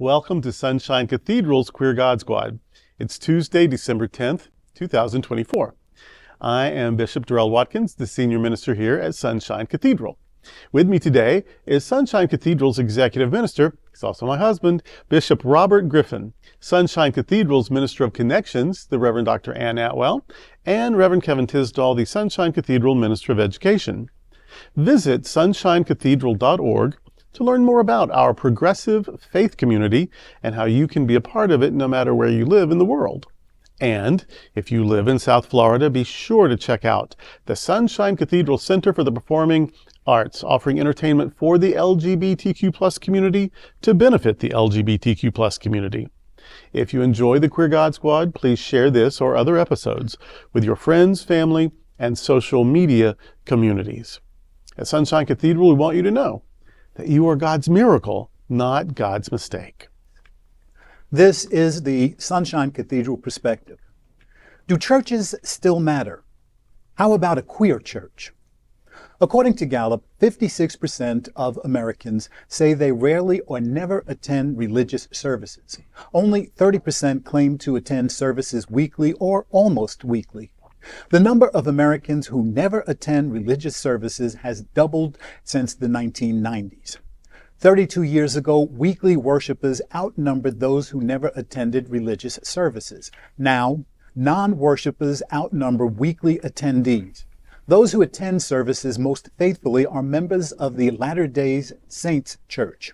Welcome to Sunshine Cathedral's Queer God Squad. It's Tuesday, December 10th, 2024. I am Bishop Darrell Watkins, the senior minister here at Sunshine Cathedral. With me today is Sunshine Cathedral's executive minister, he's also my husband, Bishop Robert Griffin, Sunshine Cathedral's Minister of Connections, the Reverend Dr. Ann Atwell, and Reverend Kevin Tisdall, the Sunshine Cathedral Minister of Education. Visit sunshinecathedral.org to learn more about our progressive faith community and how you can be a part of it no matter where you live in the world. And if you live in South Florida, be sure to check out the Sunshine Cathedral Center for the Performing Arts, offering entertainment for the LGBTQ+ community to benefit the LGBTQ+ community. If you enjoy the Queer God Squad, please share this or other episodes with your friends, family, and social media communities. At Sunshine Cathedral, we want you to know that you are God's miracle, not God's mistake. This is the Sunshine Cathedral perspective. Do churches still matter? How about a queer church? According to Gallup, 56% of Americans say they rarely or never attend religious services. Only 30% claim to attend services weekly or almost weekly. The number of Americans who never attend religious services has doubled since the 1990s. 32 years ago, weekly worshipers outnumbered those who never attended religious services. Now, non-worshipers outnumber weekly attendees. Those who attend services most faithfully are members of the Latter-day Saints Church.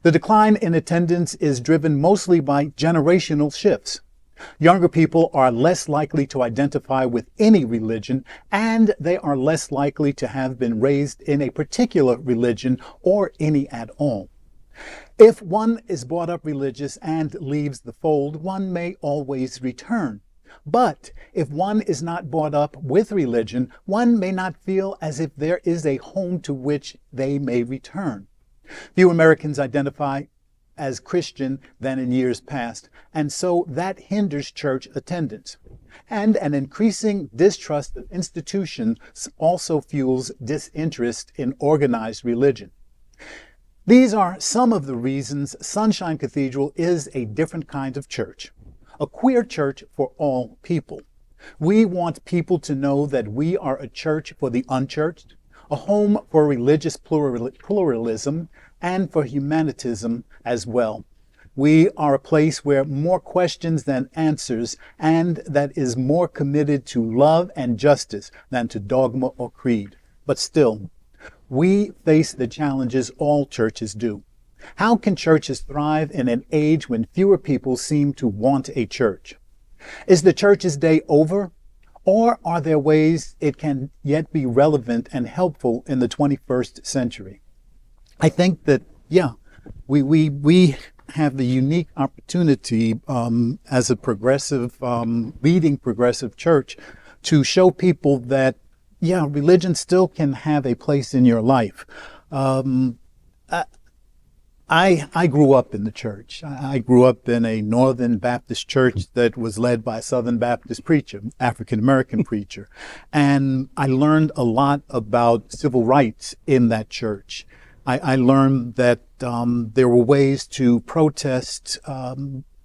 The decline in attendance is driven mostly by generational shifts. Younger people are less likely to identify with any religion, and they are less likely to have been raised in a particular religion or any at all. If one is brought up religious and leaves the fold, one may always return. But if one is not brought up with religion, one may not feel as if there is a home to which they may return. Few Americans identify as Christian than in years past, and so that hinders church attendance. And an increasing distrust of institutions also fuels disinterest in organized religion. These are some of the reasons Sunshine Cathedral is a different kind of church, a queer church for all people. We want people to know that we are a church for the unchurched, a home for religious pluralism, and for humanism as well. We are a place where more questions than answers, and that is more committed to love and justice than to dogma or creed. But still, we face the challenges all churches do. How can churches thrive in an age when fewer people seem to want a church? Is the church's day over? Or are there ways it can yet be relevant and helpful in the 21st century? I think that, we have the unique opportunity as a progressive, leading progressive church to show people that, religion still can have a place in your life. I grew up in the church. I grew up in a Northern Baptist church that was led by a Southern Baptist preacher, African-American preacher. And I learned a lot about civil rights in that church. I learned that there were ways to protest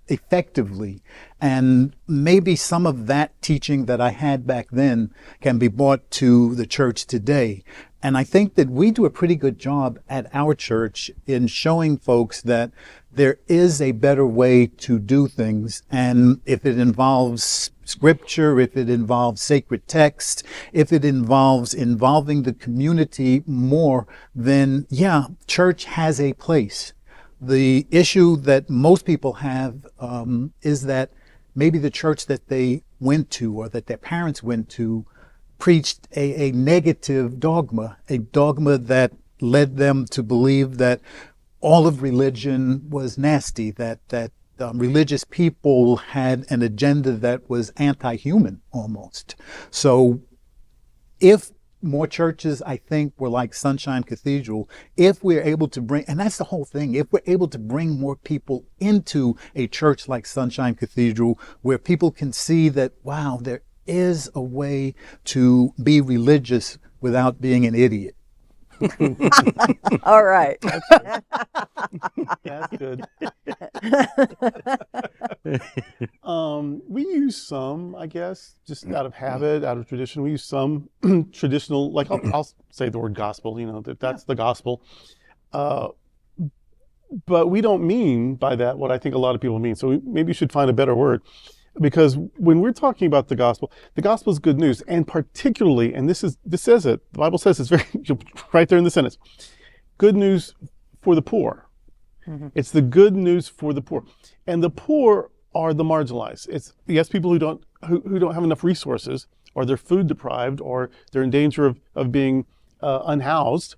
effectively. And maybe some of that teaching that I had back then can be brought to the church today. And I think that we do a pretty good job at our church in showing folks that there is a better way to do things. And if it involves scripture, if it involves sacred text, if it involves involving the community more, then church has a place. The issue that most people have is that maybe the church that they went to or that their parents went to preached a negative dogma, a dogma that led them to believe that all of religion was nasty, that religious people had an agenda that was anti-human almost. So if more churches, I think, were like Sunshine Cathedral, if we're able to bring, and that's the whole thing, if we're able to bring more people into a church like Sunshine Cathedral, where people can see that, wow, there is a way to be religious without being an idiot. All right. That's good. We use some, I guess, just out of habit, out of tradition. We use some traditional, like I'll say the word gospel, that's the gospel. But we don't mean by that what I think a lot of people mean. So maybe you should find a better word. Because when we're talking about the gospel is good news. And particularly, and this says it, the Bible says it's very, right there in the sentence, good news for the poor. Mm-hmm. It's the good news for the poor. And the poor are the marginalized. It's, yes, people who don't have enough resources, or they're food deprived, or they're in danger of being unhoused,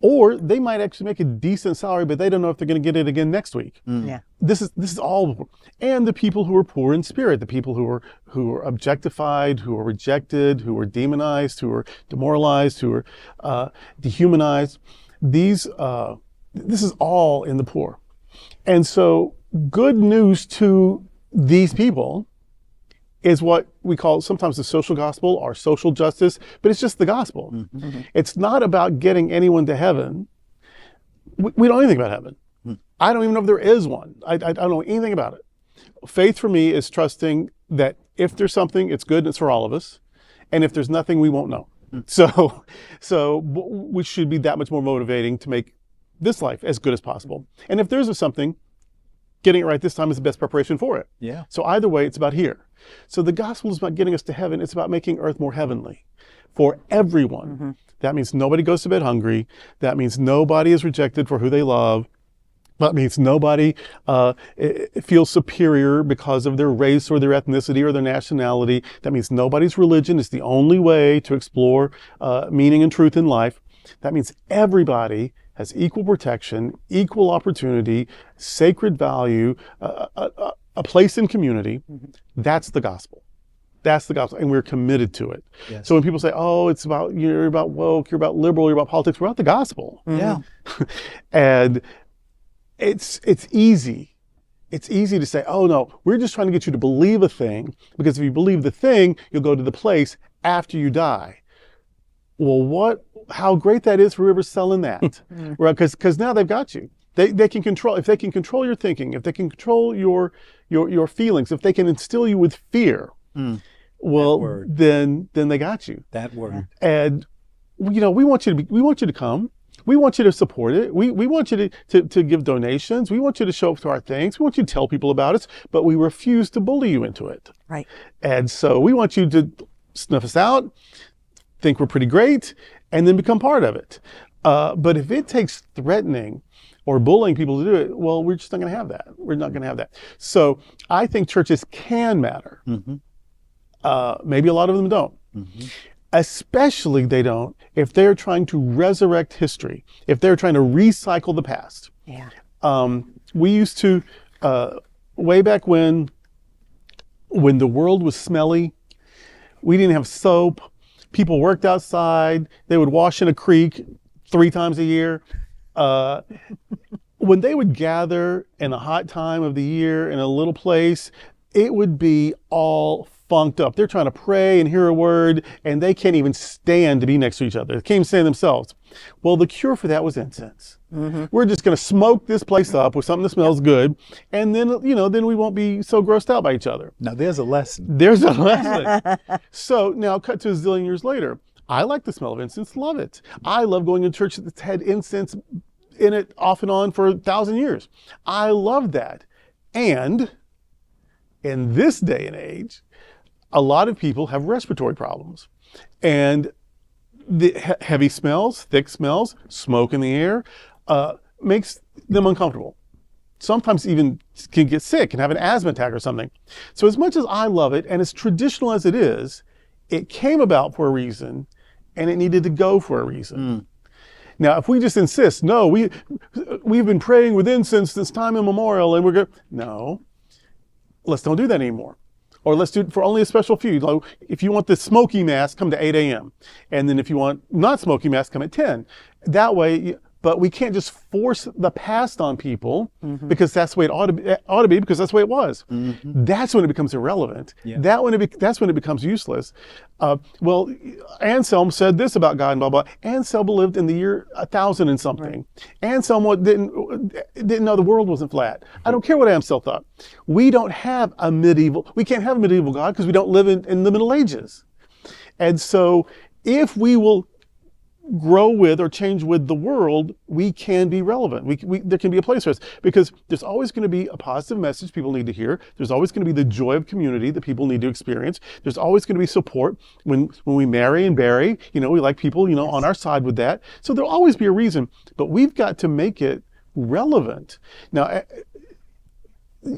or they might actually make a decent salary, but they don't know if they're going to get it again next week. Mm. Yeah. This is all, and the people who are poor in spirit, the people who are objectified, who are rejected, who are demonized, who are demoralized, who are dehumanized. This is all in the poor, and so good news to these people is what we call sometimes the social gospel or social justice, but it's just the gospel. Mm-hmm. It's not about getting anyone to heaven. We don't know anything about heaven. Mm-hmm. I don't even know if there is one. I don't know anything about it. Faith for me is trusting that if there's something, it's good and it's for all of us. And if there's nothing, we won't know. Mm-hmm. So we should be that much more motivating to make this life as good as possible. And if there's something, getting it right this time is the best preparation for it. Yeah. So either way, it's about here. So the gospel is about getting us to heaven. It's about making earth more heavenly for everyone. Mm-hmm. That means nobody goes to bed hungry. That means nobody is rejected for who they love. That means nobody feels superior because of their race or their ethnicity or their nationality. That means nobody's religion is the only way to explore meaning and truth in life. That means everybody has equal protection, equal opportunity, sacred value, a place in community. Mm-hmm. That's the gospel. That's the gospel, and we're committed to it. Yes. So when people say, "Oh, it's about you're about woke, you're about liberal, you're about politics," we're about the gospel. Mm-hmm. Yeah, and it's easy. It's easy to say, "Oh no, we're just trying to get you to believe a thing, because if you believe the thing, you'll go to the place after you die." Well, how great that is for whoever's selling that, right? Because now they've got you. They can control, if they can control your thinking, if they can control your feelings, if they can instill you with fear, well, then they got you. That word. And we want you to come. We want you to support it. We want you to give donations. We want you to show up to our things. We want you to tell people about it, but we refuse to bully you into it. Right. And so we want you to snuff us out, think we're pretty great, and then become part of it. But if it takes threatening or bullying people to do it, well, we're just not going to have that. We're not going to have that. So I think churches can matter. Mm-hmm. Maybe a lot of them don't. Mm-hmm. Especially they don't if they're trying to resurrect history, if they're trying to recycle the past. Yeah. We used to, way back when the world was smelly, we didn't have soap, people worked outside, they would wash in a creek 3 times a year. When they would gather in a hot time of the year in a little place, it would be all funked up. They're trying to pray and hear a word, and they can't even stand to be next to each other. They can't even stand themselves. Well, the cure for that was incense. Mm-hmm. We're just going to smoke this place up with something that smells good, and then we won't be so grossed out by each other. Now, there's a lesson. There's a lesson. So now, cut to a zillion years later. I like the smell of incense, love it. I love going to church that's had incense in it off and on for 1,000 years. I love that. And in this day and age, a lot of people have respiratory problems. And the heavy smells, thick smells, smoke in the air, makes them uncomfortable. Sometimes even can get sick and have an asthma attack or something. So as much as I love it, and as traditional as it is, it came about for a reason, and it needed to go for a reason. Mm. Now, if we just insist, no, we've been praying with incense since time immemorial, and we're going, no, let's don't do that anymore. Or let's do it for only a special few. Like, if you want the smoky mass, come to 8 a.m. And then if you want not smoky mass, come at 10. That way, But we can't just force the past on people because that's the way it ought to be because that's the way it was. That's when it becomes irrelevant. Yeah. That's when it becomes useless. Well, Anselm said this about God and blah, blah. Anselm lived in the year 1000 and something. Right. Anselm didn't know the world wasn't flat. I don't care what Anselm thought. We can't have a medieval God because we don't live in the Middle Ages. And so if we will grow with or change with the world, we can be relevant. There can be a place for us because there's always going to be a positive message people need to hear. There's always going to be the joy of community that people need to experience. There's always going to be support when we marry and bury. We like people, on our side with that. So there'll always be a reason, but we've got to make it relevant. Now,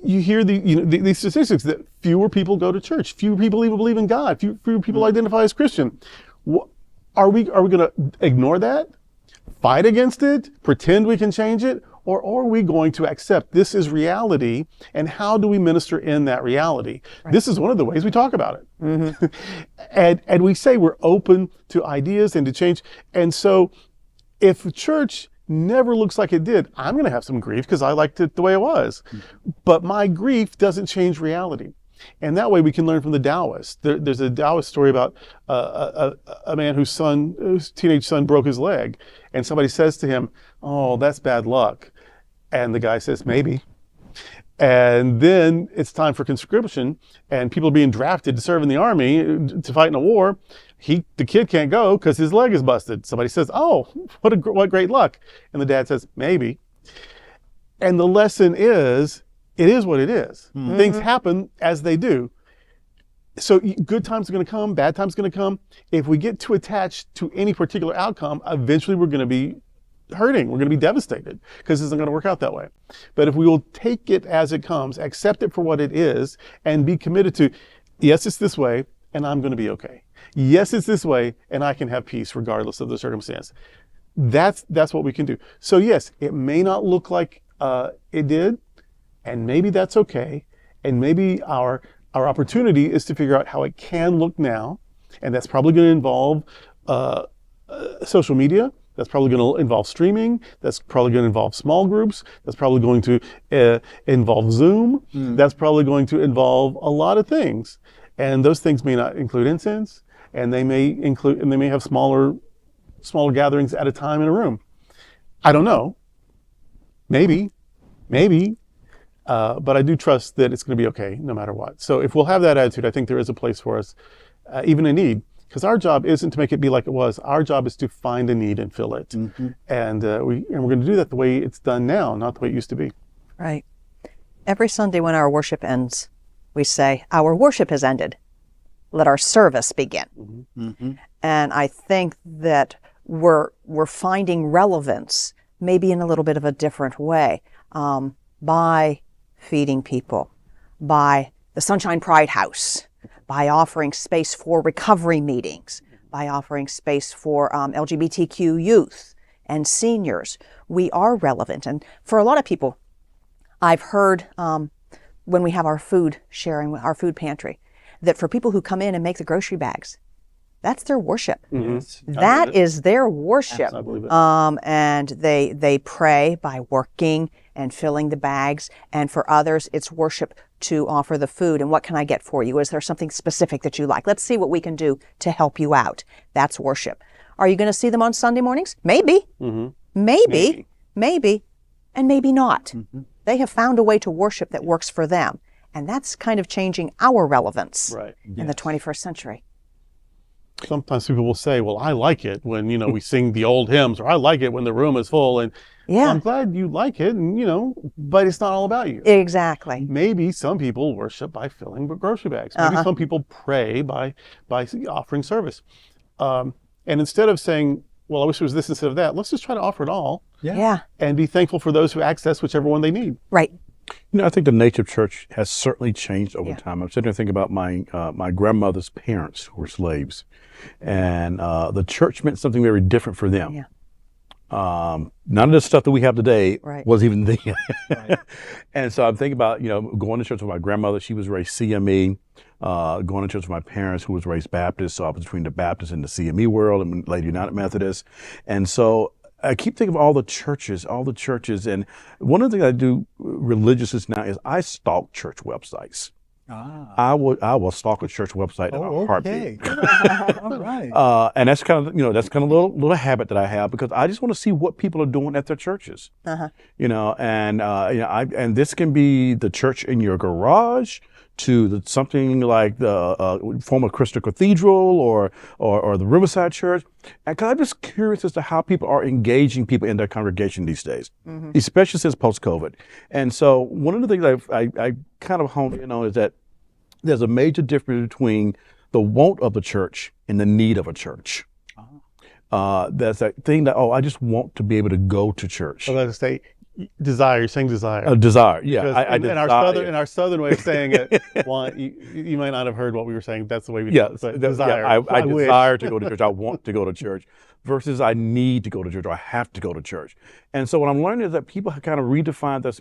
you hear these statistics that fewer people go to church, fewer people even believe in God, fewer people identify as Christian. Are we going to ignore that, fight against it, pretend we can change it, or are we going to accept this is reality, and how do we minister in that reality? Right. This is one of the ways we talk about it. And we say we're open to ideas and to change. And so if church never looks like it did, I'm going to have some grief because I liked it the way it was. But my grief doesn't change reality. And that way we can learn from the Taoists. There's a Taoist story about a man whose teenage son broke his leg. And somebody says to him, "Oh, that's bad luck." And the guy says, "Maybe." And then it's time for conscription and people are being drafted to serve in the army to fight in a war. The kid can't go because his leg is busted. Somebody says, "Oh, what great luck." And the dad says, "Maybe." And the lesson is, it is what it is. Things happen as they do. So good times are going to come, bad times are going to come. If we get too attached to any particular outcome, eventually we're going to be hurting. We're going to be devastated because it isn't going to work out that way. But if we will take it as it comes, accept it for what it is, and be committed to, yes, it's this way, and I'm going to be okay. Yes, it's this way, and I can have peace regardless of the circumstance. That's what we can do. So yes, it may not look like it did, and maybe that's okay. And maybe our opportunity is to figure out how it can look now. And that's probably going to involve social media. That's probably going to involve streaming. That's probably going to involve small groups. That's probably going to involve Zoom. That's probably going to involve a lot of things. And those things may not include incense. And they may have smaller gatherings at a time in a room. I don't know. Maybe. But I do trust that it's going to be okay no matter what. So if we'll have that attitude, I think there is a place for us, even in need. Because our job isn't to make it be like it was. Our job is to find a need and fill it. And we're going to do that the way it's done now, not the way it used to be. Right. Every Sunday when our worship ends, we say, "Our worship has ended. Let our service begin." And I think that we're finding relevance maybe in a little bit of a different way by feeding people, by the Sunshine Pride House, by offering space for recovery meetings, by offering space for LGBTQ youth and seniors. We are relevant. And for a lot of people, I've heard when we have our food sharing, our food pantry, that for people who come in and make the grocery bags, that's their worship. That is their worship. And they pray by working and filling the bags. And for others, it's worship to offer the food. And what can I get for you? Is there something specific that you like? Let's see what we can do to help you out. That's worship. Are you going to see them on Sunday mornings? Maybe. Maybe. And maybe not. They have found a way to worship that works for them. And that's kind of changing our relevance in the 21st century. Sometimes people will say, "Well, I like it when, we sing the old hymns," or "I like it when the room is full." And well, I'm glad you like it, and, but it's not all about you. Exactly. Maybe some people worship by filling grocery bags. Maybe some people pray by offering service. And instead of saying, "Well, I wish it was this instead of that," let's just try to offer it all. And be thankful for those who access whichever one they need. Right. I think the nature of church has certainly changed over time. I'm sitting there thinking about my grandmother's parents who were slaves, and the church meant something very different for them. None of the stuff that we have today was even there. And so I'm thinking about, going to church with my grandmother. She was raised CME. Going to church with my parents, who was raised Baptist. So I was between the Baptist and the CME world, and later United Methodist. And so I keep thinking of all the churches, and one of the things I do religiously now is I stalk church websites. I will stalk a church website in a heartbeat. All right. And that's kind of a little habit that I have, because I just want to see what people are doing at their churches. And this can be the church in your garage, to something like the former Sunshine Cathedral or the Riverside Church. And 'cause I'm just curious as to how people are engaging people in their congregation these days, especially since post-COVID. And so one of the things I kind of honed in on is that there's a major difference between the want of a church and the need of a church. There's that thing that, I just want to be able to go to church. I was going to say, desire. You're saying desire. Desire, yeah. In our southern way of saying it, you might not have heard what we were saying. That's the way we do it. But desire. I desire to go to church. I want to go to church, versus I need to go to church, or I have to go to church. And so what I'm learning is that people have kind of redefined their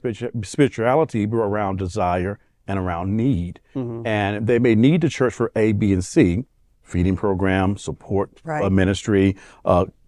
spirituality around desire and around need. And they may need the church for A, B, and C, feeding program, support, ministry,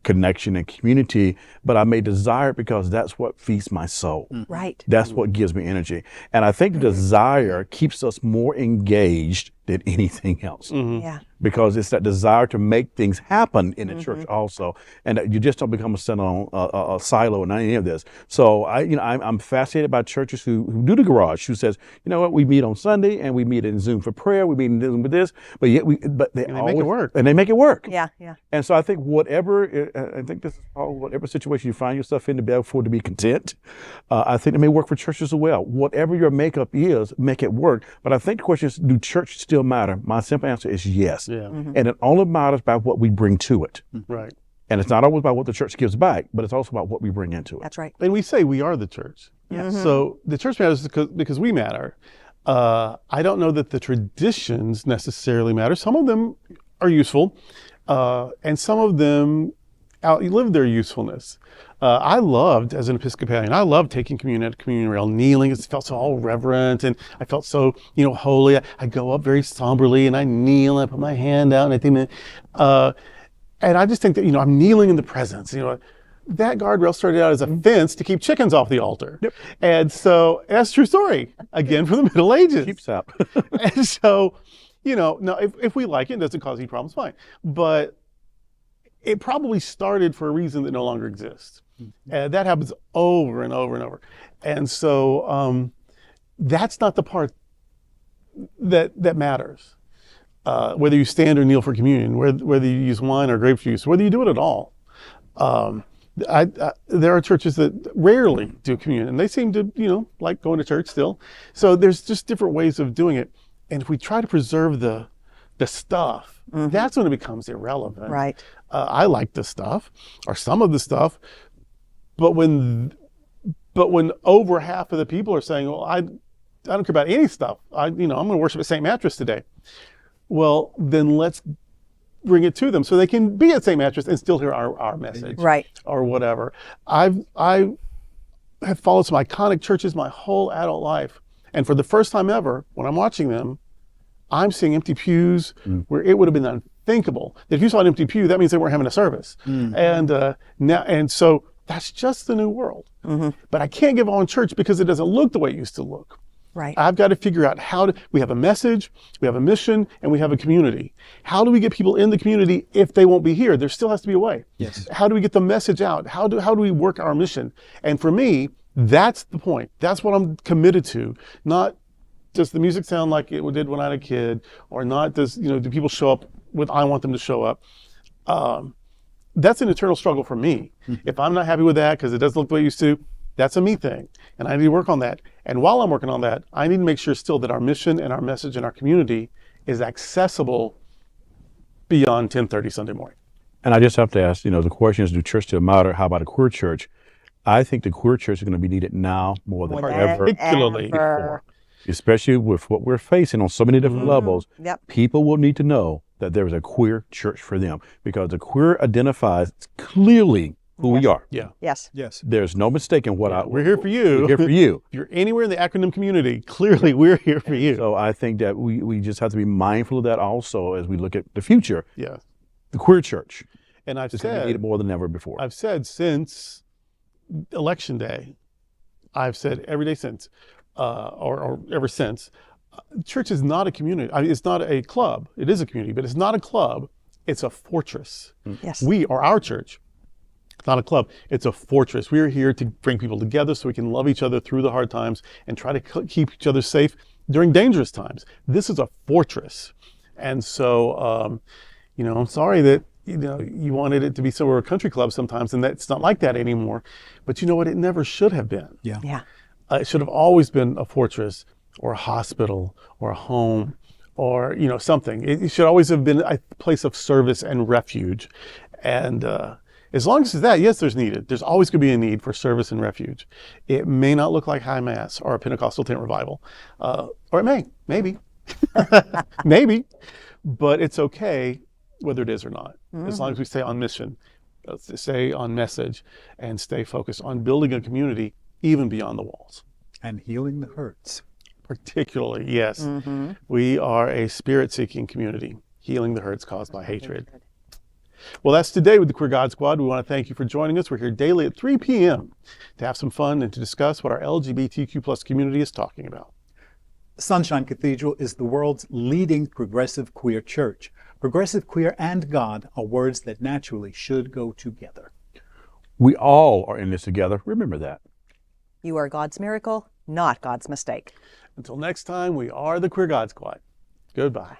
connection and community, but I may desire it because that's what feeds my soul. Right. That's what gives me energy. And I think desire keeps us more engaged than anything else. Yeah. Because it's that desire to make things happen in the church also, and that you just don't become a silo in any of this. So I'm fascinated by churches who do the garage, who says, you know what, we meet on Sunday and we meet in Zoom for prayer, we meet in Zoom with this, but yet they make it work. And they make it work. Yeah. And so I think this is whatever situation you find yourself in, to be able to be content. I think it may work for churches as well. Whatever your makeup is, make it work. But I think the question is, do church still matter? My simple answer is yes. Yeah. And it only matters by what we bring to it. Right. And it's not always about what the church gives back, but it's also about what we bring into it. That's right. And we say we are the church. So the church matters because we matter. I don't know that the traditions necessarily matter. Some of them are useful, and some of them outlive their usefulness. I loved, as an Episcopalian, I loved taking communion at communion rail, kneeling. It felt so all reverent, and I felt so, holy. I go up very somberly, and I kneel, and I put my hand out, and I think, and I just think that, I'm kneeling in the presence. That guardrail started out as a fence to keep chickens off the altar. Yep. And so that's a true story, again, from the Middle Ages. Keeps up. And so, no, if we like it, it doesn't cause any problems, fine. But it probably started for a reason that no longer exists. And that happens over and over and over. And so that's not the part that matters. Whether you stand or kneel for communion, whether you use wine or grape juice, whether you do it at all. There are churches that rarely do communion, and they seem to, like going to church still. So there's just different ways of doing it. And if we try to preserve the stuff, that's when it becomes irrelevant. Right. I like the stuff, or some of the stuff, but when over half of the people are saying, well, I don't care about any stuff. I'm going to worship at St. Mattress today. Well, then let's bring it to them so they can be at St. Mattress and still hear our message. Right. Or whatever. I have followed some iconic churches my whole adult life. And for the first time ever, when I'm watching them, I'm seeing empty pews where it would have been unthinkable that if you saw an empty pew, that means they weren't having a service. And so that's just the new world. But I can't give on church because it doesn't look the way it used to look. Right. I've got to figure out we have a message, we have a mission, and we have a community. How do we get people in the community if they won't be here? There still has to be a way. Yes. How do we get the message out? How do we work our mission? And for me, that's the point. That's what I'm committed to. Not does the music sound like it did when I was a kid, or not do people show up with I want them to show up. That's an eternal struggle for me. If I'm not happy with that because it doesn't look the way it used to, that's a me thing, and I need to work on that. And while I'm working on that, I need to make sure still that our mission and our message and our community is accessible beyond 10:30 Sunday morning. And I just have to ask, the question is, do church still matter? How about a queer church? I think the queer church is going to be needed now more than ever before. Especially with what we're facing on so many different levels. Yep. People will need to know that there is a queer church for them, because the queer identifies clearly who we are. Yeah. Yes. Yes. There's no mistaking We're here for you. We're here for you. If you're anywhere in the acronym community, clearly we're here for you. So I think that we just have to be mindful of that also as we look at the future. Yeah. The queer church. And I've Just we need said, it more than ever before. I've said since election day, I've said every day since, or ever since, church is not a community. I mean, it's not a club. It is a community, but it's not a club. It's a fortress. Yes. We are our church. It's not a club. It's a fortress. We are here to bring people together so we can love each other through the hard times and try to keep each other safe during dangerous times. This is a fortress. And so, I'm sorry that, you wanted it to be somewhere a country club sometimes, and that's not like that anymore. But you know what? It never should have been. Yeah. It should have always been a fortress or a hospital or a home or, something. It should always have been a place of service and refuge. And as long as it's that, yes, there's needed. There's always going to be a need for service and refuge. It may not look like High Mass or a Pentecostal tent revival. Or it may, maybe, maybe. But it's okay whether it is or not, as long as we stay on mission, stay on message, and stay focused on building a community even beyond the walls. And healing the hurts. Particularly, yes. We are a spirit-seeking community, healing the hurts caused by hatred. Well, that's today with the Queer God Squad. We want to thank you for joining us. We're here daily at 3 p.m. to have some fun and to discuss what our LGBTQ plus community is talking about. Sunshine Cathedral is the world's leading progressive queer church. Progressive, queer, and God are words that naturally should go together. We all are in this together. Remember that. You are God's miracle, not God's mistake. Until next time, we are the Queer God Squad. Goodbye.